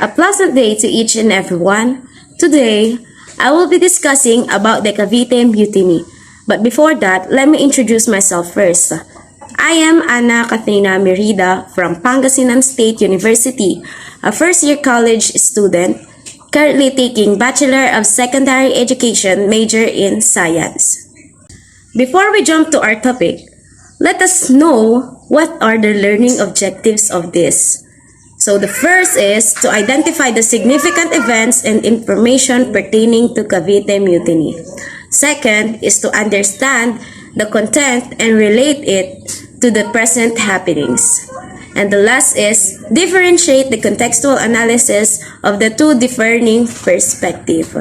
A pleasant day to each and everyone. Today, I will be discussing about the Cavite Mutiny. But before that, let me introduce myself first. I am Ana Katrina Merida from Pangasinan State University, a first-year college student, currently taking Bachelor of Secondary Education major in Science. Before we jump to our topic, let us know what are the learning objectives of this. So the first is to identify the significant events and information pertaining to Cavite Mutiny. Second is to understand the content and relate it to the present happenings. And the last is differentiate the contextual analysis of the two differing perspectives.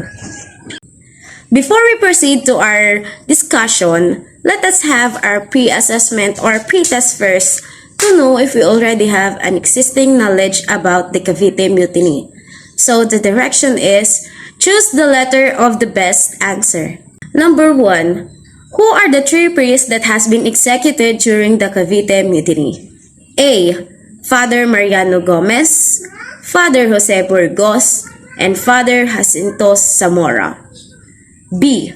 Before we proceed to our discussion, let us have our pre-assessment or pre-test first to know if we already have an existing knowledge about the Cavite Mutiny. So the direction is, choose the letter of the best answer. Number 1. Who are the 3 priests that has been executed during the Cavite Mutiny? A. Father Mariano Gomez, Father Jose Burgos, and Father Jacinto Zamora. B.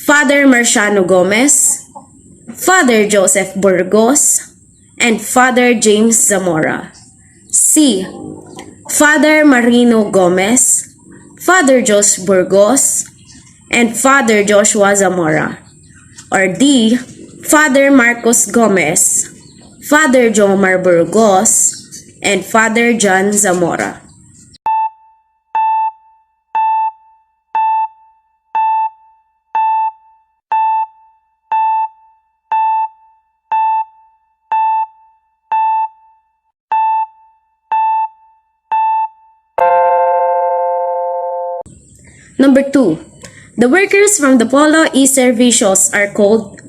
Father Marciano Gomez, Father Joseph Burgos, and Father James Zamora. C. Father Marino Gomez, Father Jos Burgos, and Father Joshua Zamora. Or D. Father Marcos Gomez, Father Jomar Burgos, and Father John Zamora. Number 2. The workers from the Polo y Servicios are called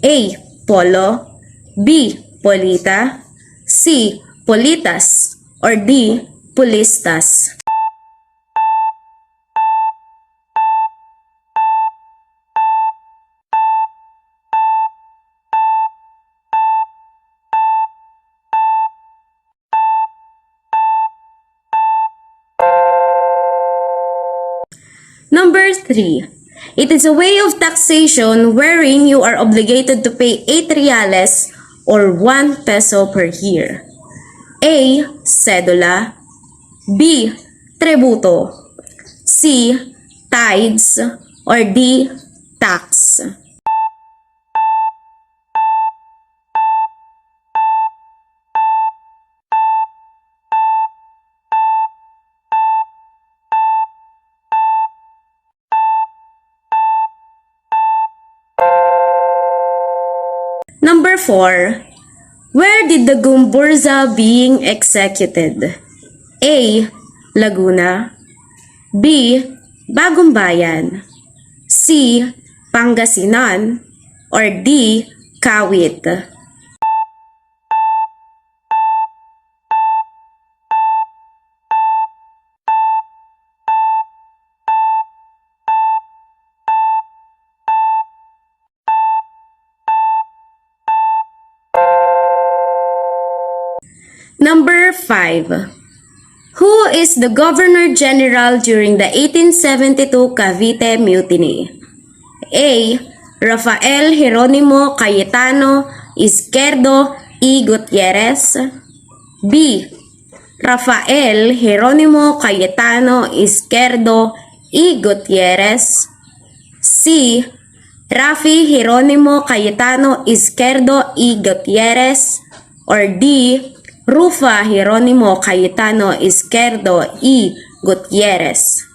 A. Polo, B. Polita, C. Politas, or D. Pulistas. Number 3. It is a way of taxation wherein you are obligated to pay 8 reales or 1 peso per year. A. Cedula, B. Tributo, C. Tithes, or D. Tax. Number 4. Where did the Gumburza being executed? A. Laguna, B. Bagong Bayan, C. Pangasinan, or D. Cavite. Number 5. Who is the Governor General during the 1872 Cavite Mutiny? A. Rafael Jeronimo Cayetano Izquierdo y Gutierrez, B. Rafael Jeronimo Cayetano Izquierdo y Gutierrez, C. Rafi Jeronimo Cayetano Izquierdo y Gutierrez, or D. Rufa Jeronimo Cayetano Izquierdo y Gutierrez.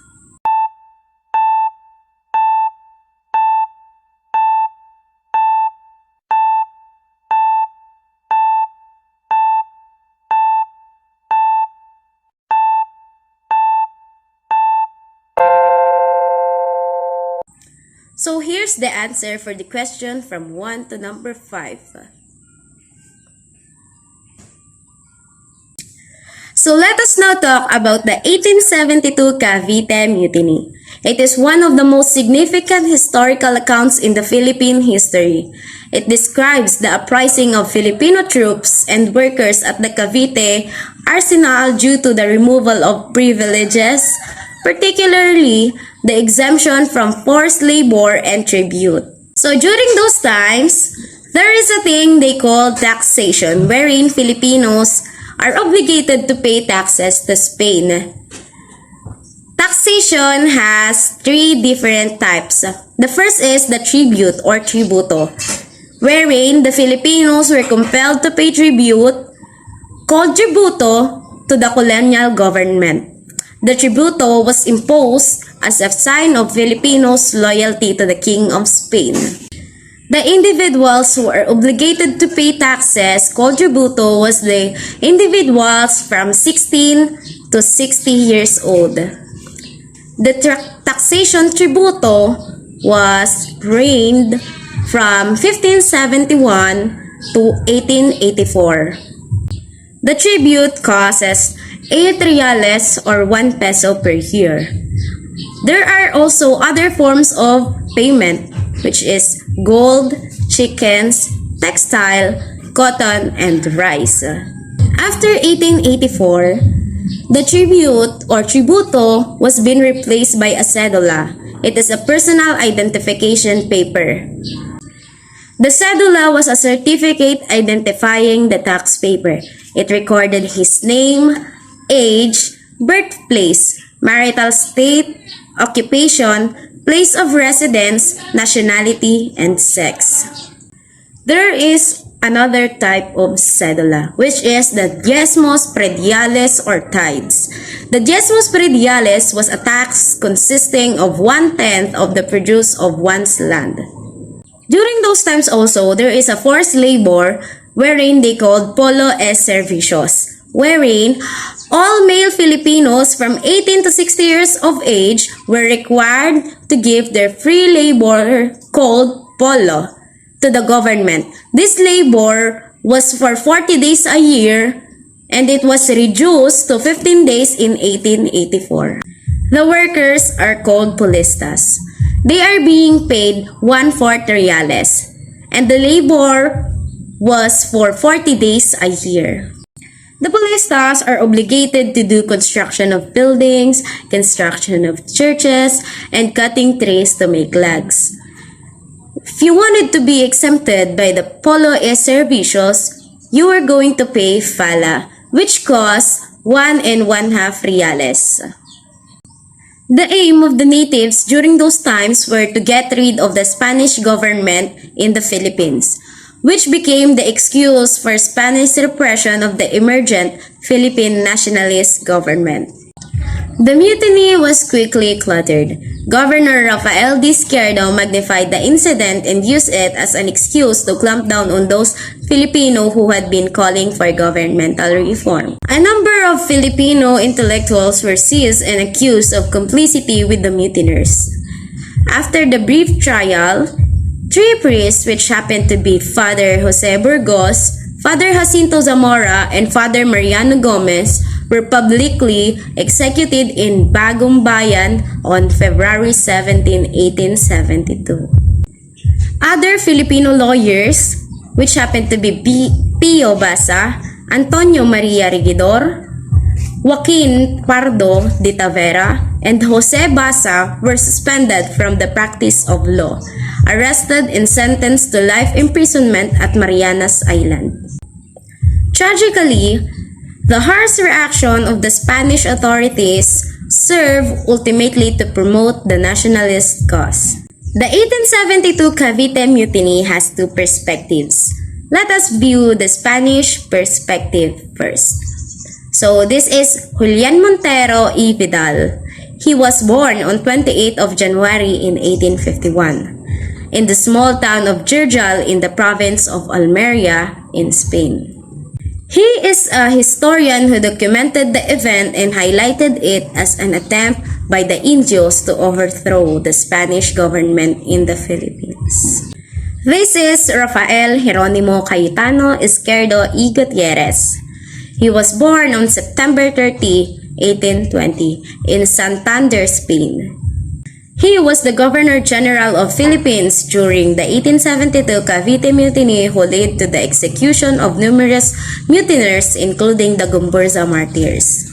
So here's the answer for the question from 1 to number 5. So let us now talk about the 1872 Cavite Mutiny. It is one of the most significant historical accounts in the Philippine history. It describes the uprising of Filipino troops and workers at the Cavite arsenal due to the removal of privileges, particularly the exemption from forced labor and tribute. So during those times, there is a thing they call taxation, wherein Filipinos are obligated to pay taxes to Spain. Taxation has three different types. The first is the tribute or tributo, wherein the Filipinos were compelled to pay tribute called tributo to the colonial government. The tributo was imposed as a sign of Filipinos' loyalty to the King of Spain. The individuals who are obligated to pay taxes called tributo was the individuals from 16 to 60 years old. The taxation tributo was reigned from 1571 to 1884. The tribute costs 8 reales or 1 peso per year. There are also other forms of payment, which is gold, chickens, textile, cotton, and rice. After 1884, the tribute or tributo was being replaced by a cedula. It is a personal identification paper. The cedula was a certificate identifying the taxpayer. It recorded his name, age, birthplace, marital state, occupation, place of residence, nationality, and sex. There is another type of cedula, which is the diezmos prediales or tithes. The diezmos prediales was a tax consisting of 1/10 of the produce of one's land. During those times also, there is a forced labor wherein they called polo e servicios, wherein all male Filipinos from 18 to 60 years of age were required to give their free labor called polo to the government. This labor was for 40 days a year and it was reduced to 15 days in 1884. The workers are called pulistas. They are being paid 1/4 reales and the labor was for 40 days a year. The pulistas are obligated to do construction of buildings, construction of churches, and cutting trees to make lags. If you wanted to be exempted by the polo e servicios, you were going to pay fala, which costs 1 1/2 reales. The aim of the natives during those times were to get rid of the Spanish government in the Philippines, which became the excuse for Spanish repression of the emergent Philippine nationalist government. The mutiny was quickly cluttered. Governor Rafael D. Izquierdo magnified the incident and used it as an excuse to clamp down on those Filipino who had been calling for governmental reform. A number of Filipino intellectuals were seized and accused of complicity with the mutineers. After the brief trial, 3 priests, which happened to be Father Jose Burgos, Father Jacinto Zamora, and Father Mariano Gomez, were publicly executed in Bagong Bayan on February 17, 1872. Other Filipino lawyers, which happened to be Pio Basa, Antonio Maria Regidor, Joaquin Pardo de Tavera, and Jose Basa, were suspended from the practice of law, arrested and sentenced to life imprisonment at Marianas Island. Tragically, the harsh reaction of the Spanish authorities served ultimately to promote the nationalist cause. The 1872 Cavite Mutiny has 2 perspectives. Let us view the Spanish perspective first. So this is Julian Montero y Vidal. He was born on 28th of January in 1851 in the small town of Girjal in the province of Almeria in Spain. He is a historian who documented the event and highlighted it as an attempt by the Indios to overthrow the Spanish government in the Philippines. This is Rafael Jeronimo Cayetano Izquierdo y Gutierrez. He was born on September 30, 1820 in Santander, Spain. He was the Governor-General of Philippines during the 1872 Cavite Mutiny who led to the execution of numerous mutineers including the Gumburza martyrs.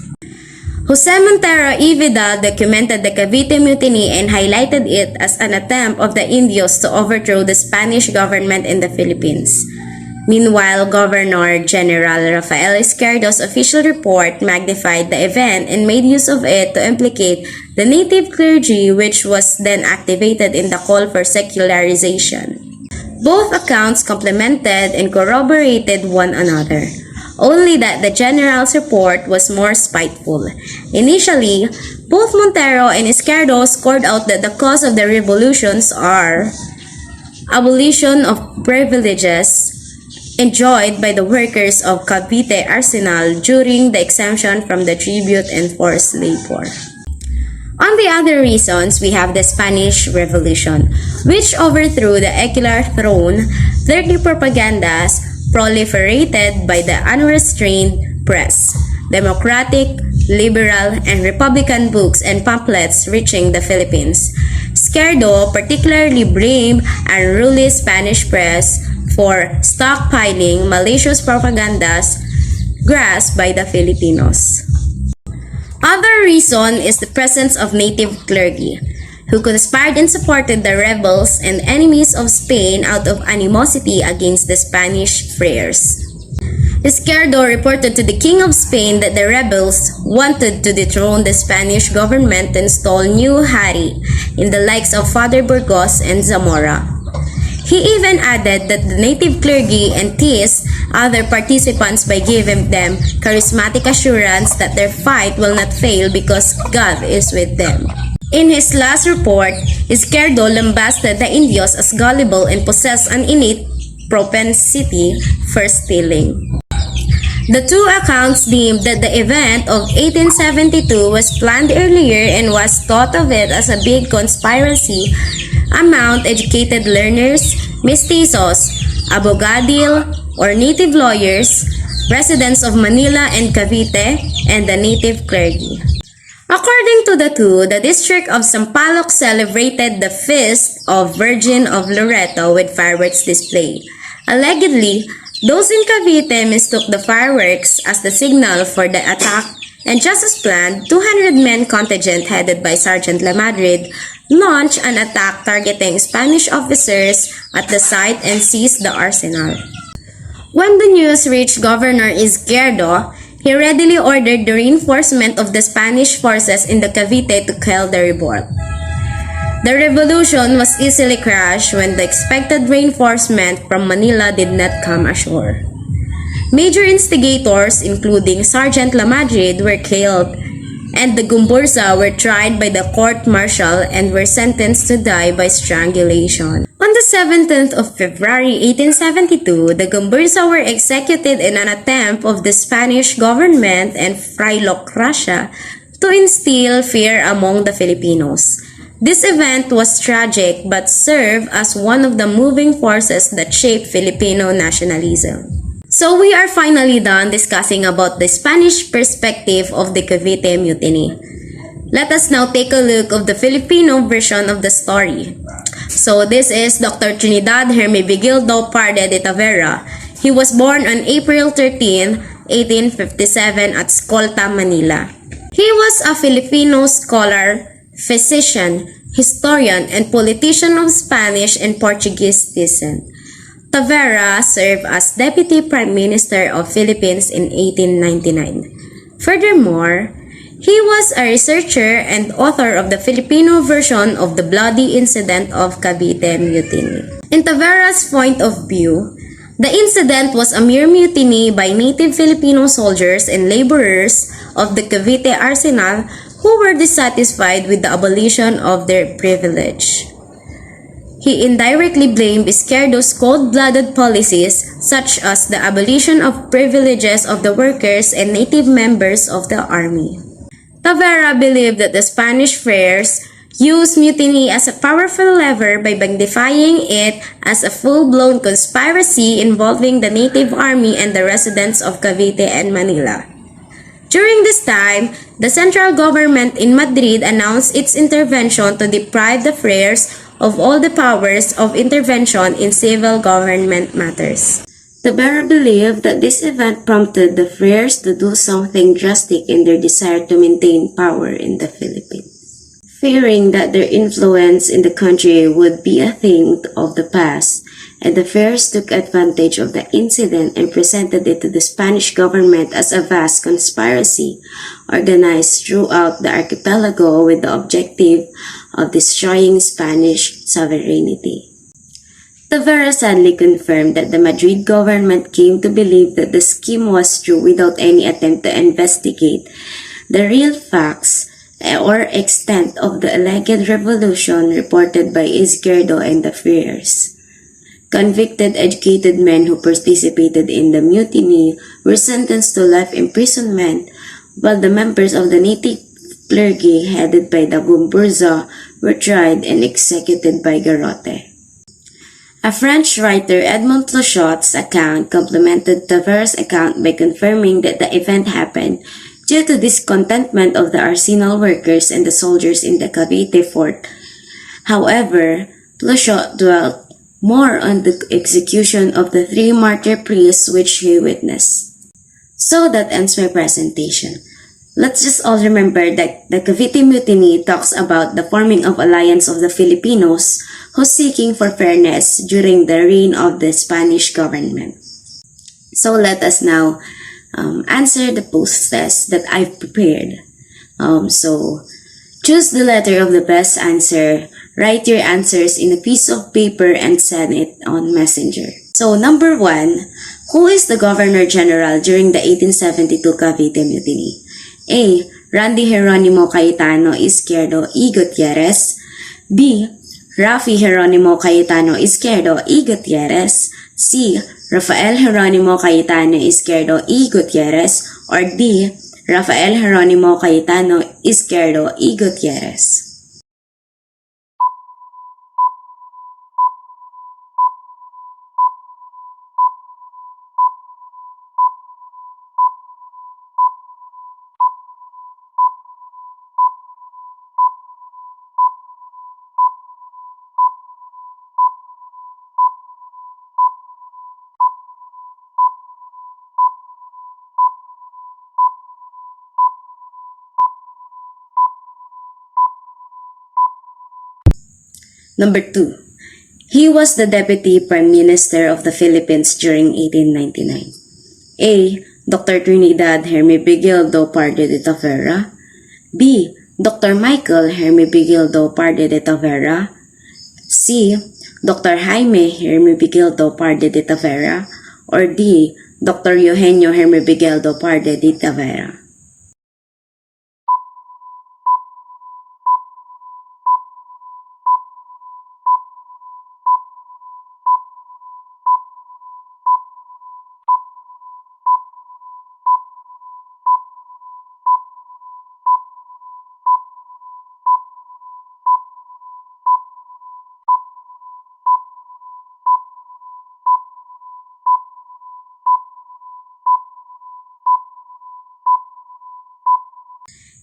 Jose Montero y Vidal documented the Cavite Mutiny and highlighted it as an attempt of the Indios to overthrow the Spanish government in the Philippines. Meanwhile, Governor-General Rafael Izquierdo's official report magnified the event and made use of it to implicate the native clergy, which was then activated in the call for secularization. Both accounts complemented and corroborated one another, only that the general's report was more spiteful. Initially, both Montero and Izquierdo scored out that the cause of the revolutions are abolition of privileges enjoyed by the workers of Cavite Arsenal during the exemption from the tribute and forced labor. On the other reasons, we have the Spanish Revolution, which overthrew the secular throne. Dirty propagandas proliferated by the unrestrained press, democratic, liberal, and republican books and pamphlets reaching the Philippines. Izquierdo particularly blamed unruly Spanish press for stockpiling malicious propagandas grasped by the Filipinos. Other reason is the presence of native clergy, who conspired and supported the rebels and enemies of Spain out of animosity against the Spanish friars. Izquierdo reported to the King of Spain that the rebels wanted to dethrone the Spanish government and install new hari in the likes of Father Burgos and Zamora. He even added that the native clergy enticed other participants by giving them charismatic assurance that their fight will not fail because God is with them. In his last report, Izquierdo lambasted the Indios as gullible and possessed an innate propensity for stealing. The two accounts deemed that the event of 1872 was planned earlier and was thought of it as a big conspiracy among educated learners, mestizos, abogadil, or native lawyers, residents of Manila and Cavite, and the native clergy. According to the two, the district of Sampaloc celebrated the feast of Virgin of Loreto with fireworks display. Allegedly, those in Cavite mistook the fireworks as the signal for the attack, and just as planned, 200-men contingent headed by Sergeant Lamadrid launched an attack targeting Spanish officers at the site and seized the arsenal. When the news reached Governor Izquierdo, he readily ordered the reinforcement of the Spanish forces in the Cavite to quell the revolt. The revolution was easily crushed when the expected reinforcement from Manila did not come ashore. Major instigators, including Sergeant Lamadrid, were killed, and the Gumburza were tried by the court-martial and were sentenced to die by strangulation. On the 17th of February 1872, the Gumburza were executed in an attempt of the Spanish government and Philocracia to instill fear among the Filipinos. This event was tragic but served as one of the moving forces that shaped Filipino nationalism. So we are finally done discussing about the Spanish perspective of the Cavite Mutiny. Let us now take a look of the Filipino version of the story. So this is Dr. Trinidad Hermibigildo Parde de Tavera. He was born on April 13, 1857 at Escolta, Manila. He was a Filipino scholar, physician, historian, and politician of Spanish and Portuguese descent. Tavera served as Deputy Prime Minister of Philippines in 1899. Furthermore, he was a researcher and author of the Filipino version of the bloody incident of Cavite Mutiny. In Tavera's point of view, the incident was a mere mutiny by native Filipino soldiers and laborers of the Cavite Arsenal who were dissatisfied with the abolition of their privilege. He indirectly blamed Izquierdo's cold-blooded policies such as the abolition of privileges of the workers and native members of the army. Tavera believed that the Spanish friars used mutiny as a powerful lever by magnifying it as a full-blown conspiracy involving the native army and the residents of Cavite and Manila. During this time, the central government in Madrid announced its intervention to deprive the friars of all the powers of intervention in civil government matters. The bearer believed that this event prompted the friars to do something drastic in their desire to maintain power in the Philippines. Fearing that their influence in the country would be a thing of the past, and the friars took advantage of the incident and presented it to the Spanish government as a vast conspiracy organized throughout the archipelago with the objective of destroying Spanish sovereignty. Tavera sadly confirmed that the Madrid government came to believe that the scheme was true without any attempt to investigate the real facts or extent of the alleged revolution reported by Izquierdo and the friars. Convicted educated men who participated in the mutiny were sentenced to life imprisonment, while the members of the native clergy headed by the Gumburza were tried and executed by garrote. A French writer, Edmond Plouchot's account complemented Tavera's account by confirming that the event happened due to discontentment of the arsenal workers and the soldiers in the Cavite fort. However, Plouchot dwelt more on the execution of the 3 martyr priests which he witnessed. So that ends my presentation. Let's just all remember that the Cavite Mutiny talks about the forming of alliance of the Filipinos who seeking for fairness during the reign of the Spanish government. So let us now answer the post test that I've prepared. So choose the letter of the best answer. Write your answers in a piece of paper and send it on Messenger. So number 1, who is the Governor General during the 1872 Cavite Mutiny? A. Randy Jeronimo Cayetano Izquierdo y Gutierrez. B. Rafi Jeronimo Cayetano Izquierdo y Gutierrez. C. Rafael Jeronimo Cayetano Izquierdo y Gutierrez. Or D. Rafael Jeronimo Cayetano Izquierdo y Gutierrez. Number 2. He was the Deputy Prime Minister of the Philippines during 1899. A. Dr. Trinidad Hermibigildo Pardo de Tavera. B. Dr. Michael Hermibigildo Pardo de Tavera. C. Dr. Jaime Hermibigildo Pardo de Tavera. Or D. Dr. Eugenio Hermibigildo Pardo de Tavera.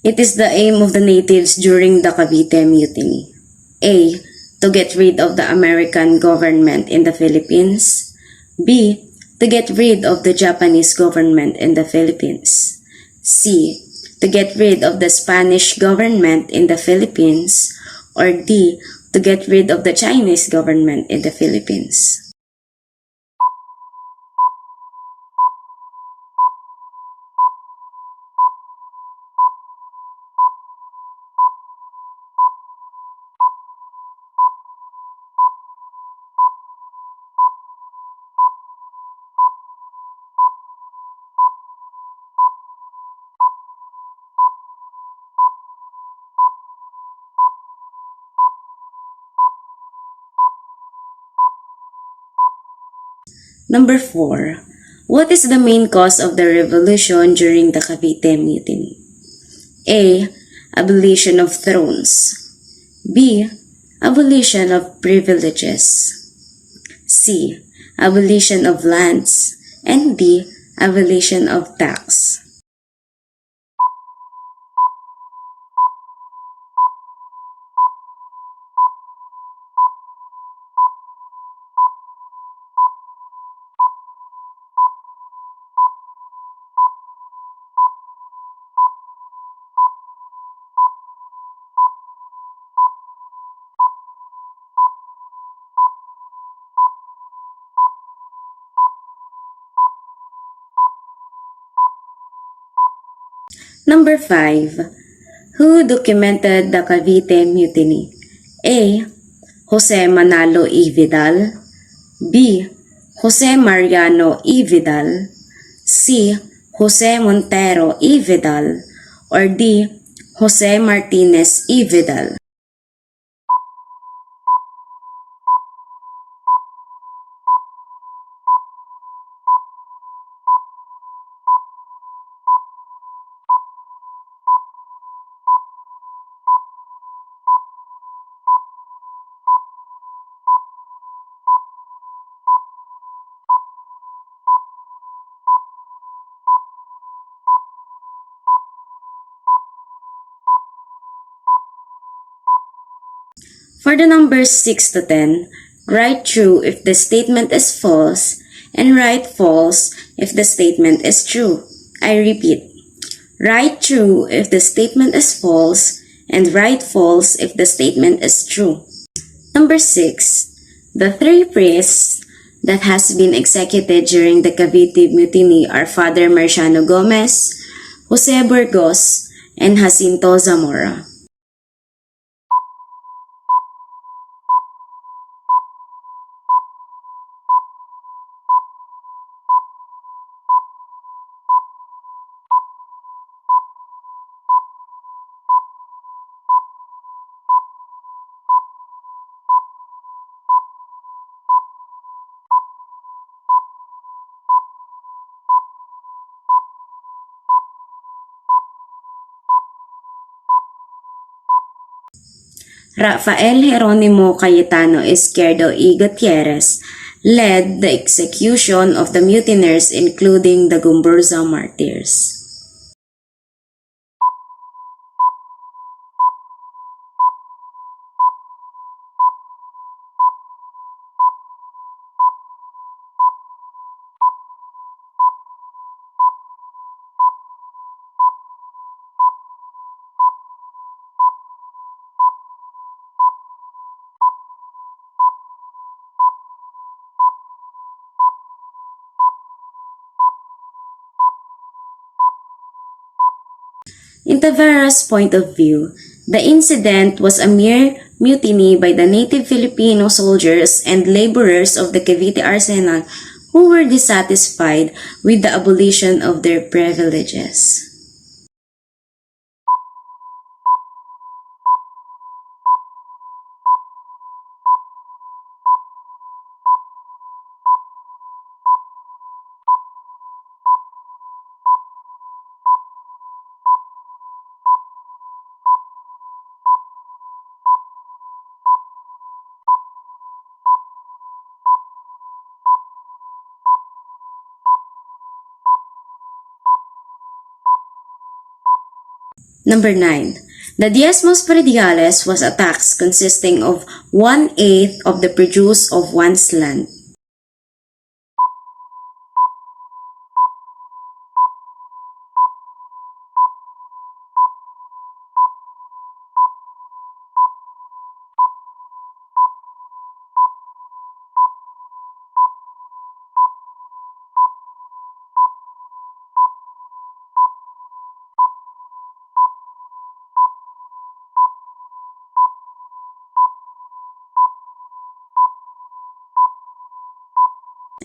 It is the aim of the natives during the Cavite Mutiny. A. To get rid of the American government in the Philippines. B. To get rid of the Japanese government in the Philippines. C. To get rid of the Spanish government in the Philippines. Or D. To get rid of the Chinese government in the Philippines. Number 4. What is the main cause of the revolution during the Cavite Mutiny? A. Abolition of thrones. B. Abolition of privileges. C. Abolition of lands. And D. Abolition of tax. Number 5. Who documented the Cavite Mutiny? A. Jose Manalo y Vidal. B. Jose Mariano y Vidal. C. Jose Montero y Vidal. Or D. Jose Martinez y Vidal. For the numbers 6 to 10, write true if the statement is false and write false if the statement is true. I repeat, write true if the statement is false and write false if the statement is true. Number 6. The three priests that has been executed during the Cavite Mutiny are Father Marciano Gomez, Jose Burgos, and Jacinto Zamora. Rafael Jeronimo Cayetano Izquierdo y Gutierrez led the execution of the mutineers, including the Gumburza martyrs. In Tavera's point of view, the incident was a mere mutiny by the native Filipino soldiers and laborers of the Cavite arsenal who were dissatisfied with the abolition of their privileges. Number 9. The diezmos prediales was a tax consisting of 1/8 of the produce of one's land.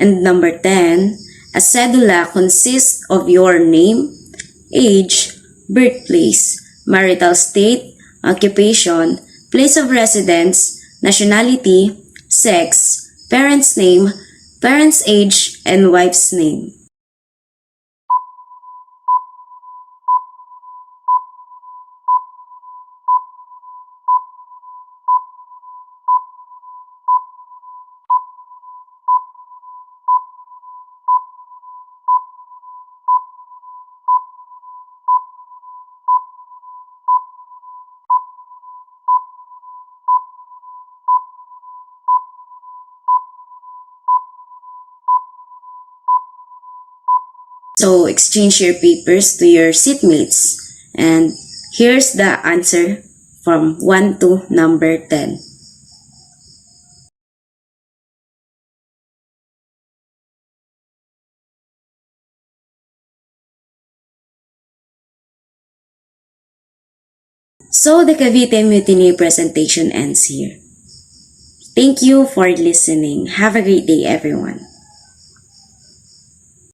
And number 10, a cedula consists of your name, age, birthplace, marital state, occupation, place of residence, nationality, sex, parent's name, parent's age, and wife's name. So exchange your papers to your seatmates. And here's the answer from 1 to number 10. So the Cavite Mutiny presentation ends here. Thank you for listening. Have a great day, everyone.